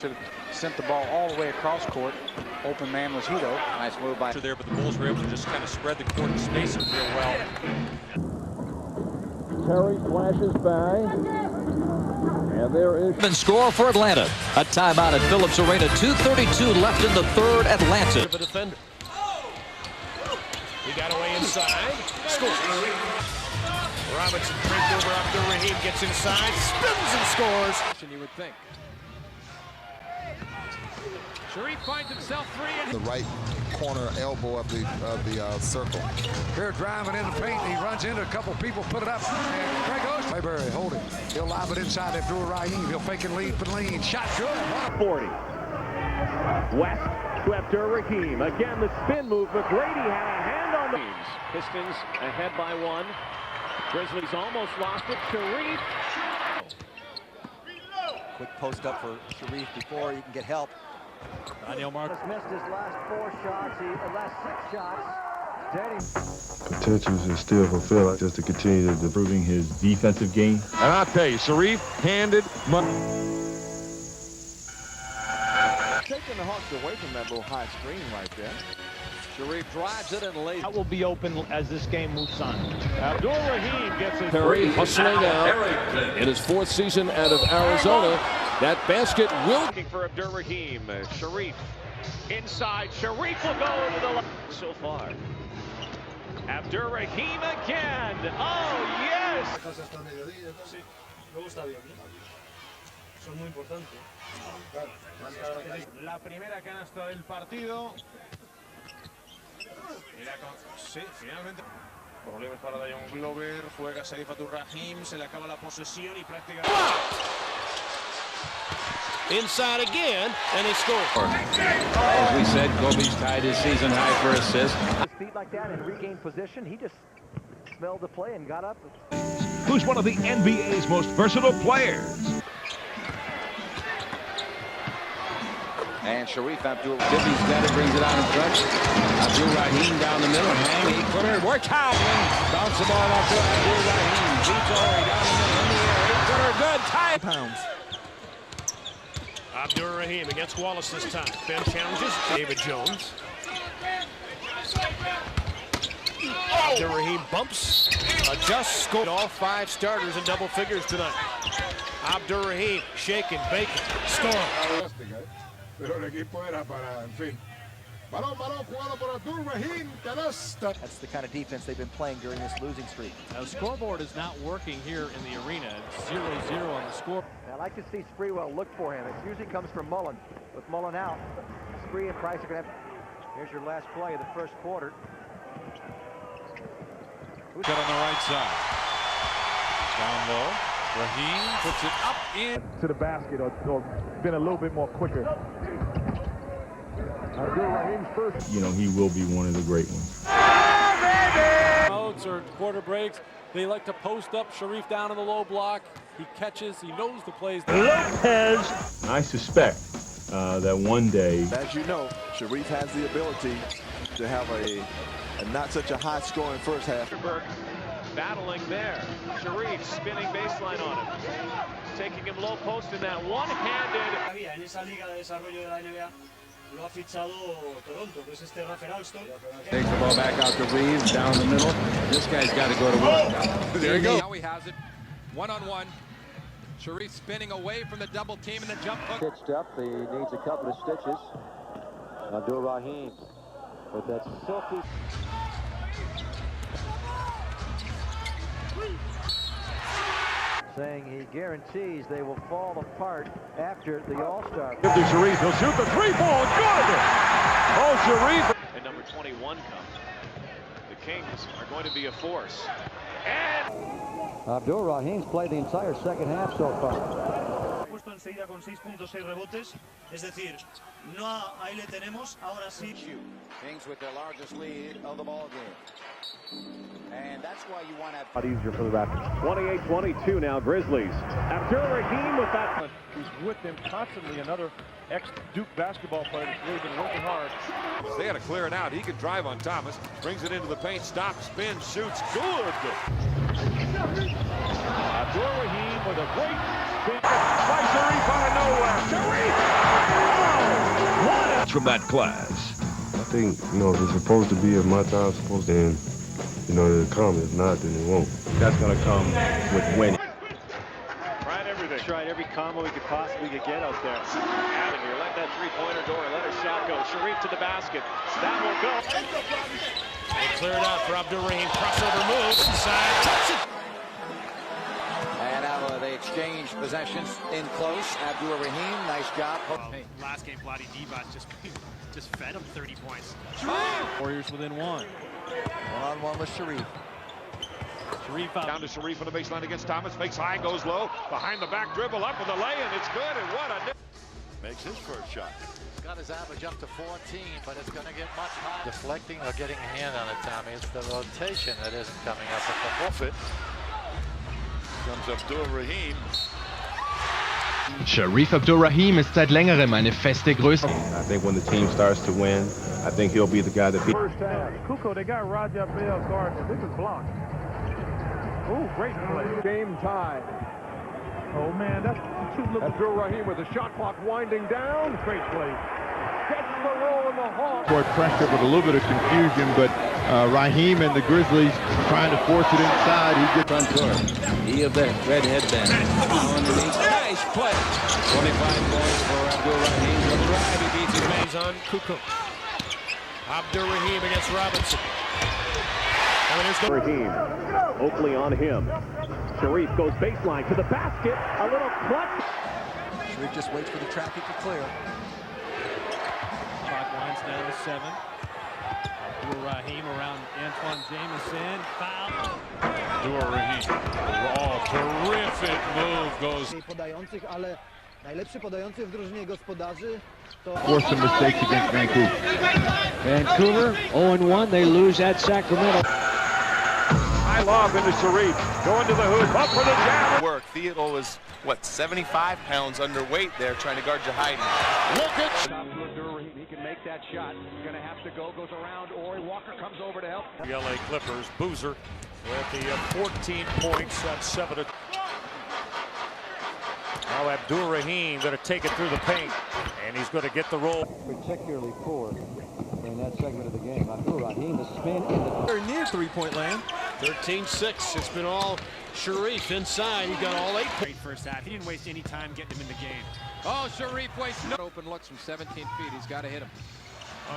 Should have sent the ball all the way across court. Open man was Hito. Nice move by there, but the Bulls were able to just kind of spread the court and space it real well. Terry flashes by, and there is score for Atlanta. A timeout at Phillips Arena. 2:32 left in the third. Atlanta. The defender. He got away inside. Scores. Robinson breaks over Abdur-Rahim, gets inside, spins and scores. You would think. Shareef finds himself free. And the right corner elbow of the circle. They're driving in the paint. He runs into a couple people, put it up. And there goes Mayberry, hold it. He'll lob it inside Abdur-Rahim. He'll fake and lead, but lean. Shot good. 40. West to Abdur-Rahim. Again, the spin move. McGrady had a hand on the Pistons ahead by one. Grizzlies almost lost it. Shareef. quick post up for Shareef before he can get help. Daniel Mark missed his last 4 shots. Last 6 shots. Potential is still fulfilled just to continue to improving his defensive game. And I'll tell you, Shareef handed taking the Hawks away from that little high screen right there. Shareef drives it and lays. That will be open as this game moves on. Abdur-Rahim gets his Perry hustling out in his 4th season out of Arizona. That basket will. Looking for Abdur-Rahim. Shareef inside. Shareef will go to the left so far. Abdur-Rahim again. Oh, yes. Son muy importantes. La primera canasta del partido. Sí, finalmente. Problemas para Dayon Glover. Juega Shareef Abdur-Rahim. Se le acaba la posesión y prácticamente. Inside again, and he scores. As we said, Kobe's tied his season high for assists. His feet like that and regained position. He just smelled the play and got up. who's one of the NBA's most versatile players. And Shareef Abdur-Rahim's got it, brings it out in front. Abdur-Rahim down the middle, hang, 8-footer, work out, and bounce the ball off to Abdur-Rahim. Beats Ori down the middle, in the air, 8-footer, good, tie. Pounds. Abdur-Rahim against Wallace this time. Ben challenges David Jones. Abdur-Rahim bumps, adjusts, scored. All 5 starters in double figures tonight. Abdur-Rahim shaking, baking, score. Pero el equipo era para, en fin. Balón jugado por Abdur-Rahim, canasta. That's the kind of defense they've been playing during this losing streak. Now, scoreboard is not working here in the arena. It's 0-0 on the score. I like to see Sprewell look for him. It usually comes from Mullen. With Mullen out, Spree and Price are going to have. Here's your last play of the first quarter. Good on the right side. Down low. Rahim puts it up in To the basket or been a little bit more quicker. Abdur-Rahim's first. You know, he will be one of the great ones. outs or quarter breaks. They like to post up Shareef down in the low block. He catches, he knows the plays. Lopez. I suspect that one day. As you know, Shareef has the ability to have a not such a high scoring first half. Battling there. Shareef spinning baseline on him. Taking him low post in that one-handed. En esa liga de desarrollo de la NBA lo ha fichado Toronto, que es este Rafael Alston. Takes the ball back out to Reeves, down the middle. This guy's got to go to work. There you go. Now he has it. One-on-one. Shareef spinning away from the double team and the jump hook. Stitched up. He needs a couple of stitches. Abdur-Rahim with that silky. Saying he guarantees they will fall apart after the All-Star. Give to Shareef. He'll shoot the 3-ball. Good. Oh, Shareef. And number 21 come. The Kings are going to be a force. And Abdur-Rahim's played the entire second half so far. Puesto enseguida con 6 puntos, 6 rebotes. Es decir, no, ahí le tenemos, ahora sí. Kings with their largest lead of the ball game. And that's why you want to A lot easier for the Raptors. 28-22 now, Grizzlies. Abdur-Rahim with that. He's with them constantly. Another ex-Duke basketball player that's really been working hard. They got to clear it out. He can drive on Thomas. Brings it into the paint. Stops, spins, shoots. Good. Abdur-Rahim with a great spin. By Shareef out of nowhere. Shareef! from that class. I think, you know, if it's supposed to be at my time, supposed to end, you know, it'll come. If not, then it won't. That's going to come with winning. Tried everything. Tried every combo he could possibly get out there. Out of here. Let that three-pointer door. Let a shot go. Shareef to the basket. That will go. They clear it out for Abdur-Rahim. Crossover move inside. Touch it. And now they exchange possessions in close. Abdur-Rahim, nice job. Hey, last game, Vlade Divac just fed him 30 points. Warriors within one. One-on-one with Shareef. Shareef down to Shareef on the baseline against Thomas. Fakes high, goes low. Behind the back dribble, up with the lay, and it's good. And what a... Makes his first shot. He's got his average up to 14, but it's going to get much higher. Deflecting or getting a hand on it, Tommy. It's the rotation that isn't coming up at the forfeit. Comes Abdur-Rahim. Shareef Abdur-Rahim ist seit längerem eine feste Größe. I think when the team starts to win, I think he'll be the guy that beat. First half. Kuko, they got Raja Bell guarding. This is blocked. Oh, great play. Game tie. Oh, man, that's two little. Abdur-Rahim with the shot clock winding down. Great play. Gets the roll in the hall. Court pressure with a little bit of confusion, but Rahim and the Grizzlies trying to force it inside. He gets on court. He of the red headband. Underneath. Nice play. 25 points for Abdur-Rahim. The drive, he beats his mains on Kuko. Abdur-Rahim against Robinson. Rahim. Oakley on him. Shareef goes baseline to the basket. A little clutch. Shareef just waits for the traffic to clear. Clock winds down to 7. Abdur-Rahim around Antoine Jamison. Foul. Abdur-Rahim. Oh, terrific move goes. Podających, ale najlepszy podający w drużynie gospodarzy to... Forced some mistakes against Vancouver. Vancouver 0-1. They lose at Sacramento. High lob into Shareef. Going to the hoop. Up for the jam. Work. Theo was, what, 75 pounds underweight there trying to guard Jahidi. Look at... Abdur-Rahim, he can make that shot. Going to have to go. Goes around. Ori Walker comes over to help. The LA Clippers. Boozer with the 14 points at 7. Now Abdur-Rahim going to take it through the paint, and he's going to get the roll. Particularly poor in that segment of the game. Abdur-Rahim, the spin in the... Very near three-point land. 13-6. It's been all Shareef inside. He got all 8. Great first half. He didn't waste any time getting him in the game. Oh, Shareef wastes no open looks from 17 feet. He's got to hit him.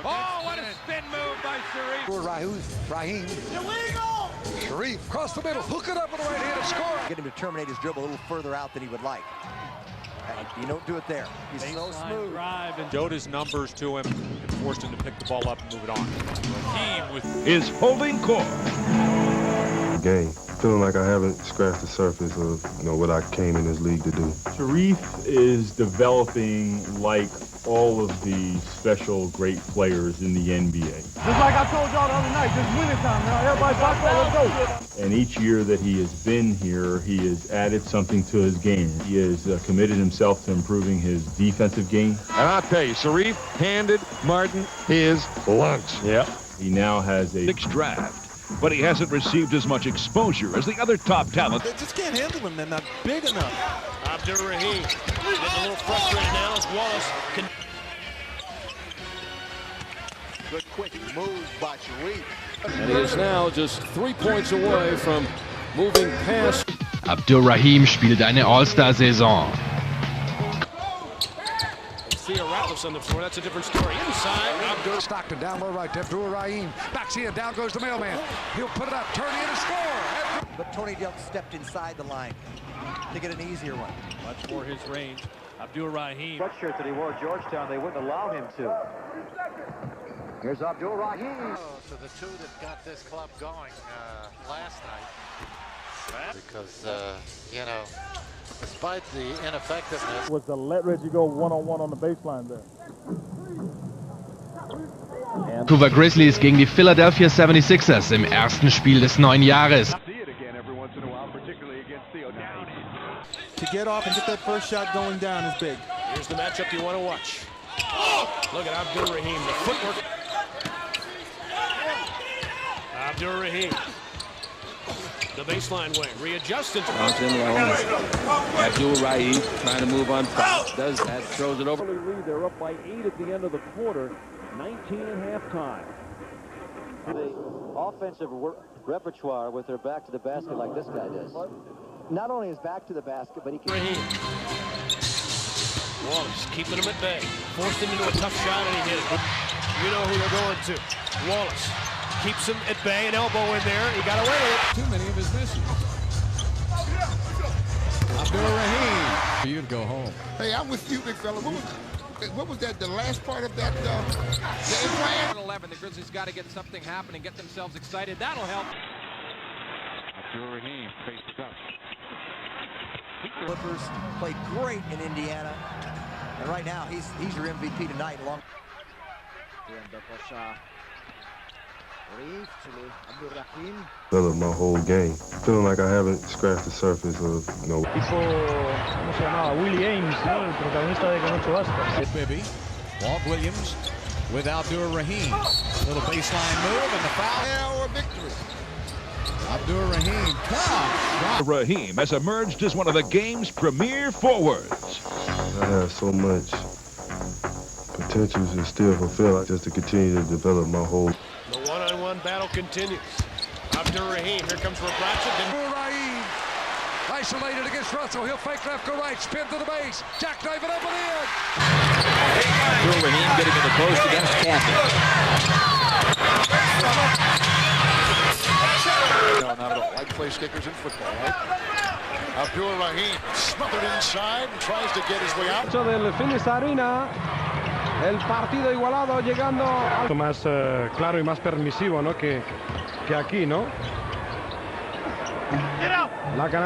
Oh, what a spin move by Shareef. Rahim. Illegal! Shareef across the middle. Hook it up with the right hand and score. Get him to terminate his dribble a little further out than he would like. You don't do it there. He's so smooth. Showed his numbers to him and forced him to pick the ball up and move it on. Rahim is holding court. Game. Feeling like I haven't scratched the surface of, you know, what I came in this league to do. Shareef is developing like all of the special great players in the NBA. Just like I told y'all the other night, just winning time now. Everybody back there, let's go. And each year that he has been here, he has added something to his game. He has committed himself to improving his defensive game. And I'll tell you, Shareef handed Martin his lunch. Yep. He now has a 6th draft, but he hasn't received as much exposure as the other top talent. They just can't handle him. They're not big enough. Abdur-Rahim getting a little frustrated now as Wallace can... Good quick move by Shareef. And he is now just 3 points away from moving past. Abdur-Rahim spielt eine All-Star-Saison. Theo Ratliff's on the floor. That's a different story. Inside, Stockton down low right to Abdur-Rahim. Backs in, down goes the mailman. He'll put it up, turn in and score. But Tony Delk stepped inside the line to get an easier one. Much more his range. Abdur-Rahim. Sweatshirt that he wore at Georgetown, they wouldn't allow him to. Here's Abdur-Rahim. So the two that got this club going last night, because, you know, despite the ineffectiveness. Was to let Reggie go one-on-one on the baseline there. Vancouver Grizzlies gegen die Philadelphia 76ers im ersten Spiel des neuen Jahres. To get off and get that first shot going down is big. Here's the matchup you want to watch. Oh, look at Abdur-Rahim, the footwork. Abdur-Rahim The baseline way, readjusted. Bouncing low. Abdur-Rahim trying to move on foul. Does that, throws it over. They're up by 8 at the end of the quarter. 19 at halftime. The offensive repertoire with their back to the basket like this guy does. Not only his back to the basket, but he can. Wallace keeping him at bay. Forced him into a tough shot and he hit it. You know who they're going to. Wallace keeps him at bay, an elbow in there. He got away with it. Too many of his misses. Abdur-Rahim. For you to go home. Hey, I'm with you, big fella. What was that, the last part of that game plan? 11, the Grizzlies got to get something happening, get themselves excited. That'll help. Abdur-Rahim faces up. Clippers played great in Indiana, and right now he's your MVP tonight. Developed my whole game. Feeling like I haven't scratched the surface of, ¿Cómo se llamaba? Willie Ames, ¿no? El protagonista de Con Ocho Bastas. Bibby. Walt Williams with Abdur-Rahim. Little baseline move and the foul. Or victory. Abdur-Rahim. Rahim has emerged as one of the game's premier forwards. I have so much potential to still fulfill, just to continue to develop my whole. The one-on-one battle continues. Abdur-Rahim, here comes Rabracha. Abdur-Rahim isolated against Russell. He'll fake left, go right, spin to the base. Jackknife it up and in. Abdur-Rahim getting in the post against Canton. No, not at all. Like place kickers in football, right? Abdur-Rahim smothered inside and tries to get his way out. Del Phoenix Arena, el partido igualado llegando al... Más claro y más permisivo, ¿no? que aquí, ¿no?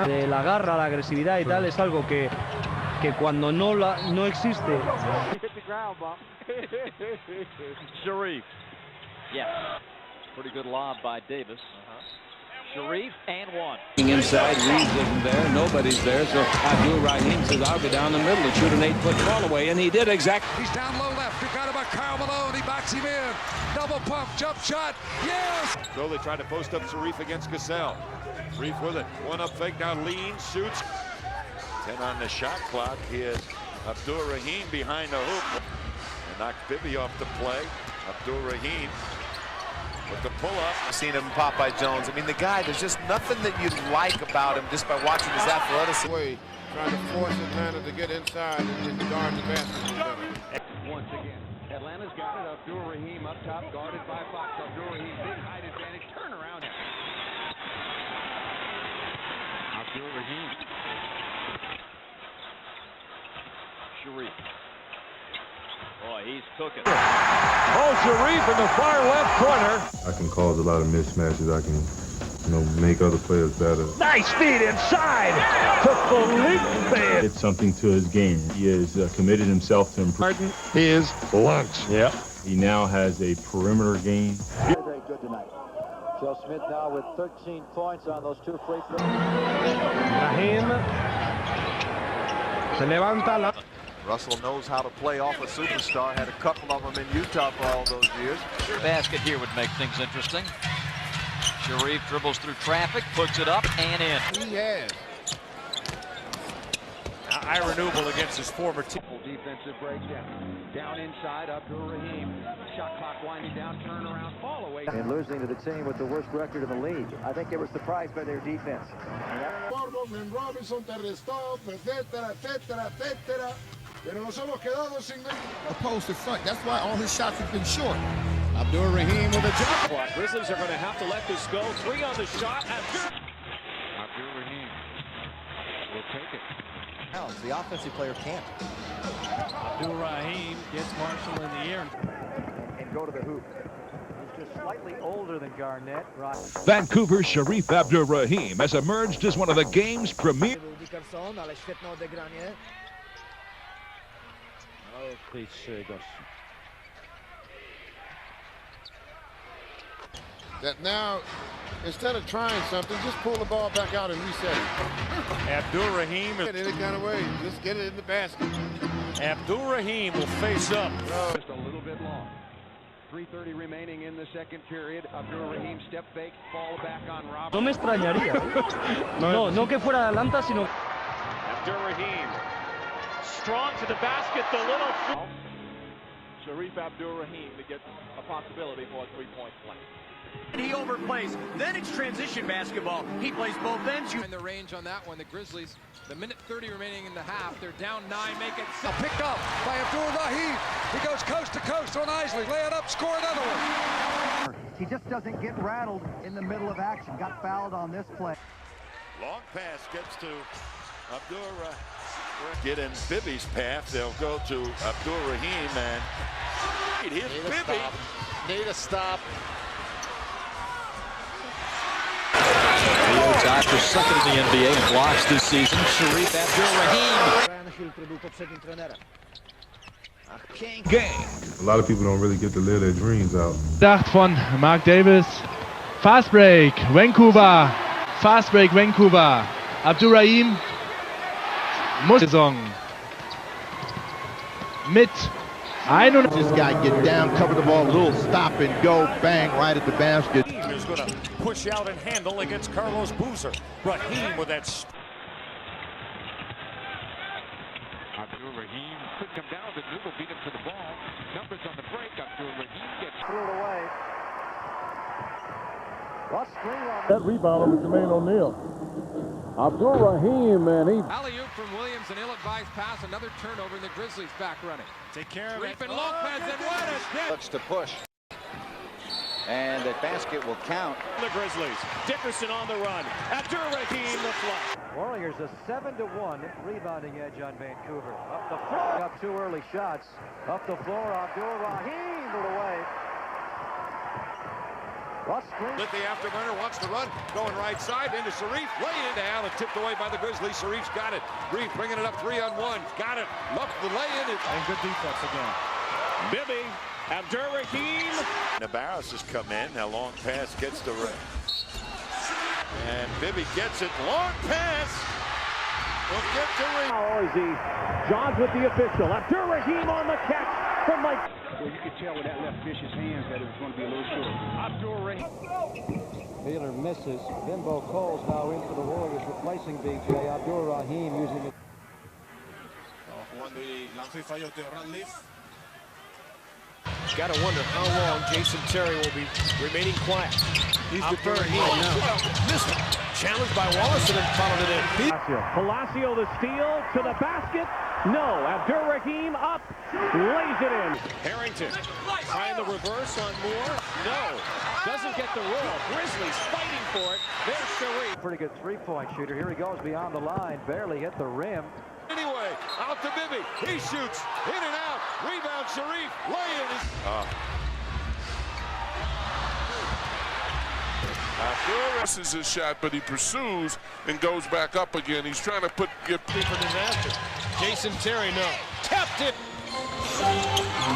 De la garra, la agresividad y tal es algo que cuando no existe. Shareef. Yes. Pretty good lob by Davis. Shareef and one. Inside, Reeves isn't there. Nobody's there. So Abdur-Rahim says, I'll be down the middle and shoot an 8-foot ball away. And he did exactly. He's down low left. You got him by Karl Malone. He backs him in. Double pump, jump shot. Yes! So they try to post up Shareef against Cassell. Shareef with it. One up fake, now leans, shoots. 10 on the shot clock. Here's Abdur-Rahim behind the hoop. And knocked Bibby off the play. Abdur-Rahim with the pull-up. I've seen him pop by Jones. I mean, the guy, there's just nothing that you like about him just by watching his athleticism. Trying to force Atlanta to get inside and guard the basket. Once again, Atlanta's got it. Abdur-Rahim up top, guarded by Fox. Abdur-Rahim, big height advantage. Turn around here. Abdur-Rahim. Shareef. Boy, he's cooking. Oh, Shareef in the far left corner. I can cause a lot of mismatches. I can, make other players better. Nice feed inside. It's something to his game. He has committed himself to improving his lunch. Yep. He now has a perimeter game. Very, very good tonight. Joe Smith now with 13 points on those 2 free throws. Rahim se levanta la... Russell knows how to play off a superstar. Had a couple of them in Utah for all those years. Basket here would make things interesting. Shareef dribbles through traffic, puts it up and in. He has. Now Ira Newble against his former team. Defensive breakdown. Down inside, Abdur-Rahim. Shot clock winding down, turn around, fall away. And losing to the team with the worst record in the league. I think they were surprised by their defense. Gordon, Robinson, Terrestov, etcétera, etcétera, etcétera. Pero nos hemos quedado sin opposed to front. That's why all his shots have been short. Abdur-Rahim with a jump. Grizzlies are going to have to let this go. 3 on the shot. Abdur-Rahim will take it. The offensive player can't. Abdur-Rahim gets Marshall in the air. And go to the hoop. He's just slightly older than Garnett. Right. Vancouver's Shareef Abdur-Rahim has emerged as one of the game's premier. That now, instead of trying something, just pull the ball back out and reset it. Abdur-Rahim. In any kind of way, just get it in the basket. Abdur-Rahim will face up. Just a little bit long. 3:30 remaining in the second period. Abdur-Rahim step fake, fall back on Rob. No me extrañaría. No que fuera Atlanta, sino. Abdur-Rahim, strong to the basket, the little. Shareef Abdur-Rahim to get a possibility for a three-point play. He overplays. Then it's transition basketball. He plays both ends. In the range on that one, the Grizzlies, the minute 30 remaining in the half, they're down 9, make it 6. Picked up by Abdur-Rahim. He goes coast to coast on Isley. Lay it up, score another one. He just doesn't get rattled in the middle of action. Got fouled on this play. Long pass gets to Abdur-Rahim. Get in Bibby's path. They'll go to Abdur-Rahim and here's Bibby. Need a stop. After second in the NBA in blocks this season, Shareef Abdur-Rahim. A lot of people don't really get to live their dreams out. Dacht von Mark Davis. Fast break, Vancouver. Fast break, Vancouver. Abdur-Rahim muss Saison mit 100. This guy get down, cover the ball, little stop and go, bang, right at the basket. Is going to push out and handle against Carlos Boozer. Rahim with that. Abdur-Rahim could come down, but Newell beat him to the ball. Numbers on the break. Abdur-Rahim gets threw it away. That rebound was Jermaine O'Neal. Abdur-Rahim, man, he. Alley-oop from Williams, an ill-advised pass, another turnover in the Grizzlies back running. Take care of Shareef it. and Lopez, and what a hit! Looks to push. And that basket will count. The Grizzlies. Dickerson on the run. Abdur-Rahim the flush. Warriors a 7-1 rebounding edge on Vancouver. Up the floor. Up 2 early shots. Up the floor. Abdur-Rahim put away. Lit the afterburner, wants to run, going right side into Shareef, laying it down and tipped away by the Grizzlies. Shareef's got it. Reef bringing it up 3-on-1. Got it. Love the lay-in. And good defense again. Bibby, Abdur-Rahim. Nabarros has come in. Now long pass gets to Ray. And Bibby gets it. Long pass. Will get to Ray. Now as he jogs with the official. Abdur-Rahim on the catch from Mike. Well, you could tell with that left vicious hands that it was going to be a little short. Abdur-Rahim. Wheeler misses. Bimbo Cole's now in for the Warriors, replacing BJ. Abdur-Rahim using it. Got to wonder how long Jason Terry will be remaining quiet. He's deferring now. Missed it. Challenged by Wallace and then followed it in. Palacio the steal to the basket. No. Abdur-Rahim up. Lays it in. Harrington trying the reverse on Moore. No. Doesn't get the roll. Grizzlies fighting for it. There's Shareef. Pretty good three-point shooter. Here he goes beyond the line. Barely hit the rim. Anyway, out to Bibby. He shoots. In and out. Rebound Shareef. Lay-in. Misses his shot, but he pursues and goes back up again. He's trying to get for disaster. Jason Terry, no. Tapped it.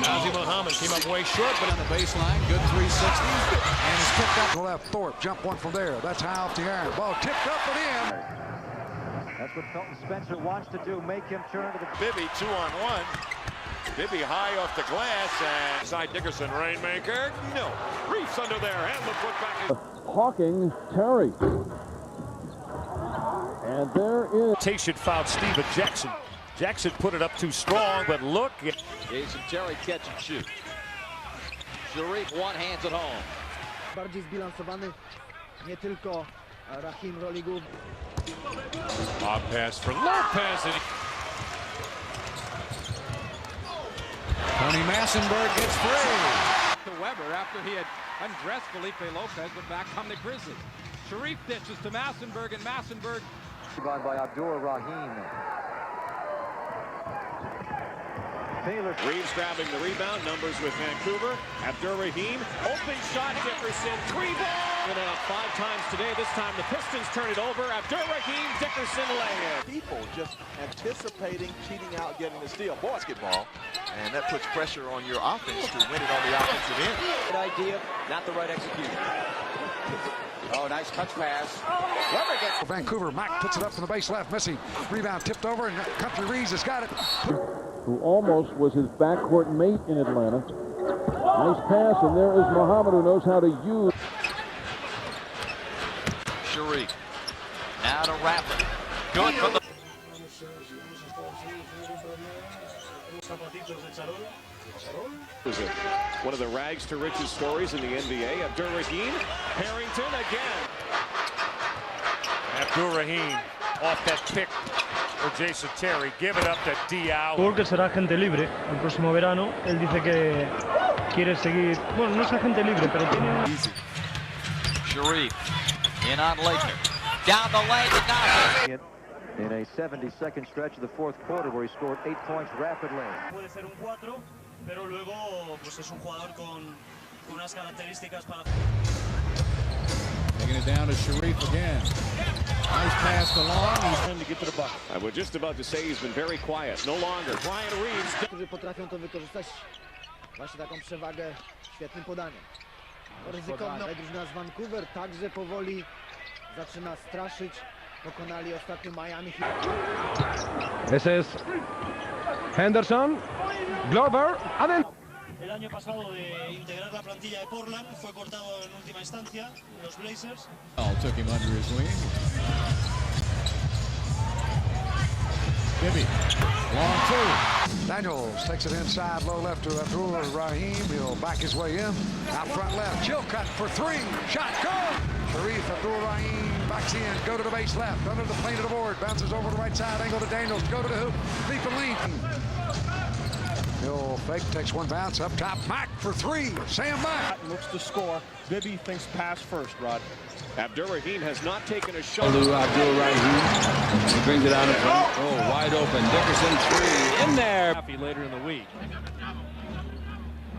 Nazir Muhammad came up way short, but on the baseline, good 360. And it's tipped up to left. Thorpe, jump one from there. That's high off the iron. Ball tipped up and in. That's what Felton Spencer wants to do, make him turn to the... Bibby 2-on-1. Bibby high off the glass and side Dickerson, Rainmaker. No. Reef's under there and the putback. Hawking, Terry. And there is... Tation fouled Steven Jackson. Jackson put it up too strong, but look. Jason Terry catch and shoot. Shareef one hands it home. Bardziej zbilansowany, nie tylko Rahim Roligów. Bob pass for Lopez. Tony Massenburg gets free. To Weber after he had undressed Felipe Lopez, but back come the Grizzlies. Shareef ditches to Massenburg, and Massenburg. Rebound by Abdur-Rahim. Taylor. Reeves grabbing the rebound. Numbers with Vancouver. Abdur-Rahim. Open shot. Dickerson. 3 ball. Been up 5 times today. This time the Pistons turn it over. Abdur-Rahim. Dickerson lay-in. People just anticipating, cheating out, getting the steal. Basketball. And that puts pressure on your offense to win it on the offensive end. Good idea, not the right execution. Oh, nice touch pass. Weber gets Vancouver. Mack puts it up from the base left, missing. Rebound tipped over, and Country Reeves has got it. Who almost was his backcourt mate in Atlanta. Nice pass, and there is Muhammad, who knows how to use. Shareef. Now to Rattler. Good from the... One of the rags to riches stories in the NBA. Abdur-Rahim. Harrington again. Abdur-Rahim off that pick for Jason Terry. Give it up to Diao. Porque será agente libre el próximo verano. Él dice que quiere seguir. Bueno, no es agente libre, pero tiene. Shareef in on Laker. Down the lane to Nassir. In a 70-second stretch of the fourth quarter where he scored 8 points rapidly. Puede ser un 4, pero luego pues es un jugador con unas características para... Taking it down to Shareef again. Nice pass along. He's trying to get to the bucket. I was just about to say he's been very quiet. No longer. Brian Reeves. Którzy potrafią to wykorzystać. Właśnie taką przewagę świetnym podaniem. Ryzykowna drużyna z Vancouver także powoli zaczyna straszyć. Pokonali ostatnio Miami. This is Henderson, Glover, El año pasado de integrar la plantilla de Portland fue cortado en última instancia los Blazers. Took him under his wing. Bibby, long two. Daniels takes it inside, low left to Abdur-Rahim. He'll back his way in. Out front left, Chilcutt for 3. Shot, good! Shareef, Abdur-Rahim backs in, go to the base left, under the plane of the board, bounces over the right side, angle to Daniels, go to the hoop, deep and lean. He'll fake, takes one bounce, up top, Mack for 3, Sam Mack. Looks to score. Bibby thinks pass first, Rod. Abdur-Rahim has not taken a shot. Abdur-Rahim. He brings it out in front. Oh, wide open. Dickerson 3 in there. Later in the week.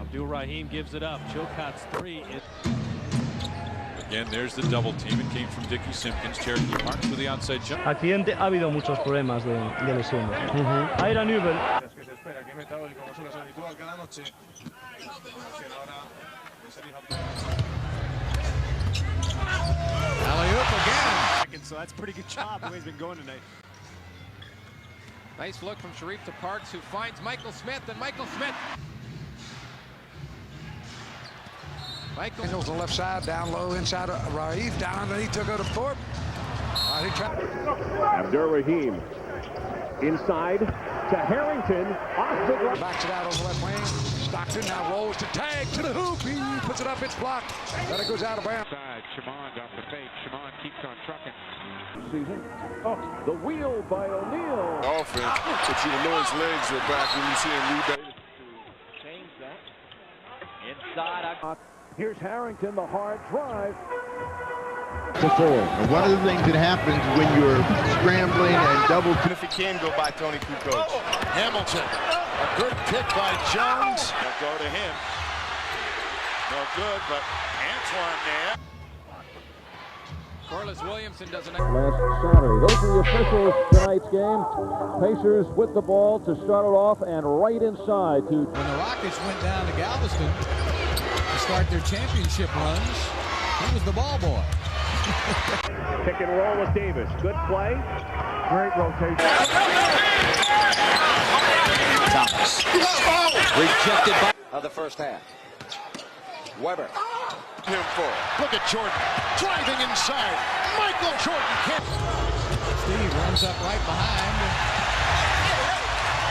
Abdur-Rahim gives it up. Chilcott's 3. Again, there's the double team. It came from Dickie Simpkins. Cherokee Parks with the outside jump. Accidente, ha habido muchos problemas de lesiones. Ahí era Newell. Alley-oop again. So that's a pretty good job the way he's been going tonight. Nice look from Shareef to Parks, who finds Michael Smith, and Michael Smith. Daniels on the left side, down low, inside of Raif, down underneath to go to Thorpe. Abdur-Rahim inside to Harrington, off the ground. Backs it out on the left wing. Stockton now rolls to tag to the hoop. He puts it up, it's blocked. Then it goes out of bounds. Shimon off the fake. Shimon keeps on trucking. Season. Oh, the wheel by O'Neal. Offense, but you know his legs are back when you see him rebound. Change that. Inside. Here's Harrington, the hard drive. And one of the things that happens when you're scrambling and double... If he can go by Tony Kukoc. Hamilton, a good pick by Jones. They'll go to him. No good, but Antoine there. Corliss Williamson doesn't... Last Saturday. Those are the officials tonight's game. Pacers with the ball to start it off and right inside to... When the Rockets went down to Galveston to start their championship runs, he was the ball boy. Pick and roll with Davis. Good play. Great rotation. Thomas. Rejected by... Of the first half. Weber. Him for. Look at Jordan. Driving inside. Michael Jordan can't. Steve runs up right behind.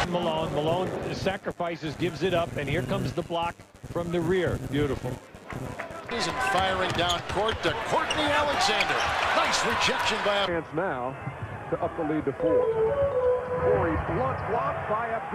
Malone sacrifices, gives it up, and here comes the block from the rear. Beautiful. And firing down court to Courtney Alexander. Nice rejection by... Chance now to up the lead to 4. Corey Blunt blocked by